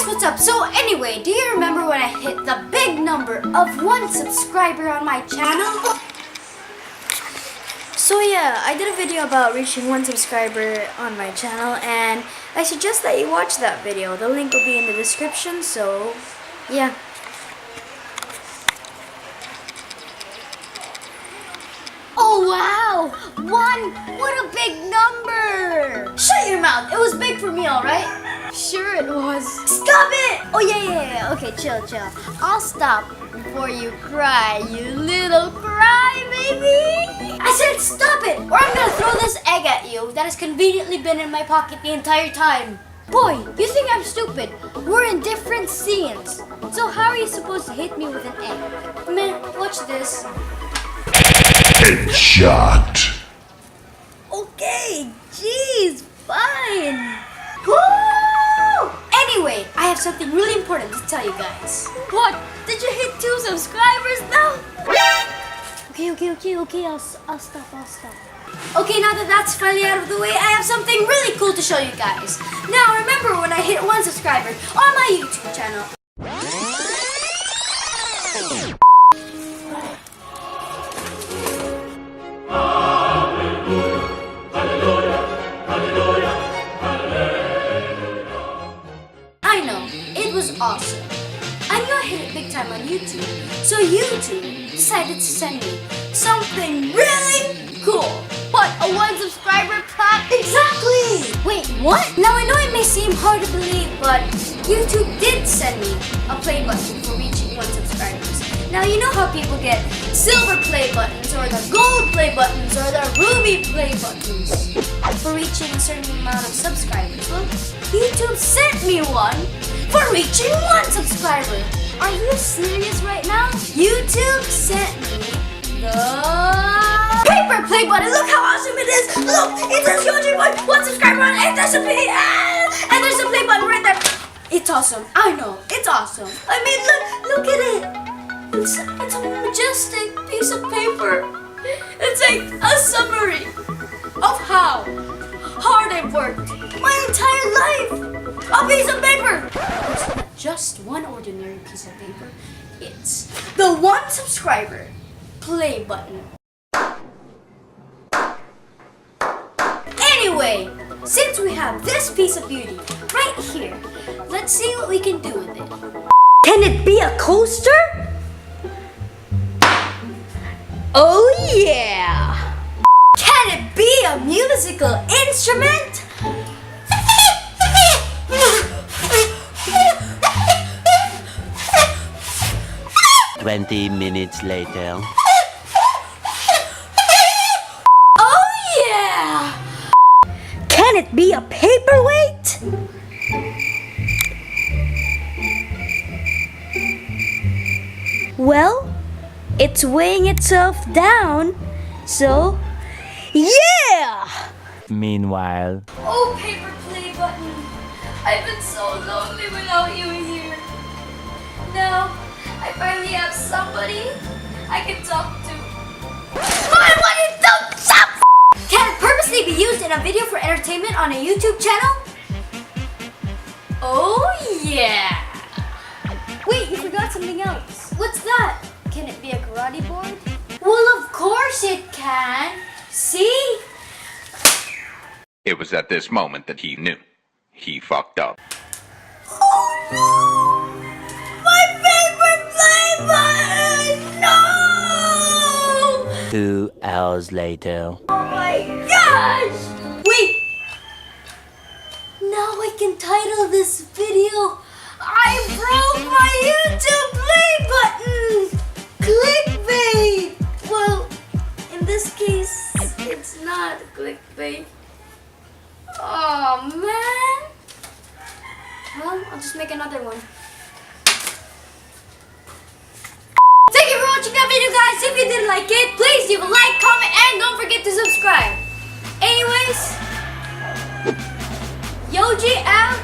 what's up? So anyway, do you remember when I hit the big number of 1 subscriber on my channel? So yeah, I did a video about reaching 1 subscriber on my channel, and I suggest that you watch that video. The link will be in the description, so yeah. Oh wow! 1! What a big number! Shut your mouth! It was big for me, alright? Sure it was. Stop it! Oh yeah. Okay, chill. I'll stop before you cry, you little crybaby! I said stop it, or I'm gonna throw this egg at you that has conveniently been in my pocket the entire time. Boy, you think I'm stupid. We're in different scenes. So how are you supposed to hit me with an egg? Man, watch this. Headshot. Okay, jeez, fine. Woo! Anyway, I have something really important to tell you guys. What? Did you hit 2 subscribers now? Okay, I'll stop. Okay, now that that's finally out of the way, I have something really cool to show you guys. Now, remember when I hit 1 subscriber on my YouTube channel? I know, it was awesome. I knew I hit it big time on YouTube, so YouTube decided to send me something really cool. What, a 1 subscriber plaque? Exactly! Wait, what? Now I know it may seem hard to believe, but YouTube did send me a play button for reaching 1 subscribers. Now you know how people get silver play buttons, or the gold play buttons, or the ruby play buttons for reaching a certain amount of subscribers. Well, YouTube sent me one for reaching 1 subscriber. Are you serious right now? YouTube sent me the paper play button. Look how awesome it is. Look, it says Yoji boy 1 subscriber on it. There's a play, and there's a play button right there. It's awesome. I know, it's awesome. I mean, look at it. It's a majestic piece of paper. It's like a summary of how hard I've worked my entire life. A piece of paper. It's not just one ordinary piece of paper. It's the 1 subscriber play button. Anyway, since we have this piece of beauty right here, let's see what we can do with it. Can it be a coaster? Oh yeah! Can it be a musical instrument? 20 minutes later. Oh yeah! Can it be a paperweight? Well, it's weighing itself down, so yeah! Meanwhile. Oh, paper play button. I've been so lonely without you here. Now, I finally have somebody I can talk to. Don't stop! Can it purposely be used in a video for entertainment on a YouTube channel? Oh yeah! Wait, you forgot something else. What's that? Can it be a karate board? Well, of course it can. See? It was at this moment that he knew. He fucked up. Oh no! My favorite play button! No! 2 hours later. Oh my gosh! Wait! Now I can title this video, I broke my YouTube play button! Clickbait! Well, in this case, it's not clickbait. Oh man! Well, I'll just make another one. Thank you for watching that video, guys. If you did like it, please leave a like, comment, and don't forget to subscribe. Anyways, Yoji out.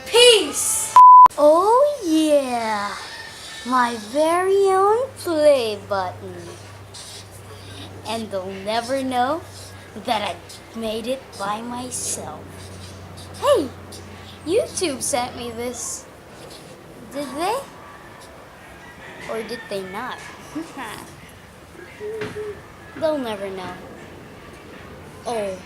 Peace. Oh yeah, my very own play button. And they'll never know that I made it by myself. Hey, YouTube sent me this. Did they? Or did they not? They'll never know. Oh.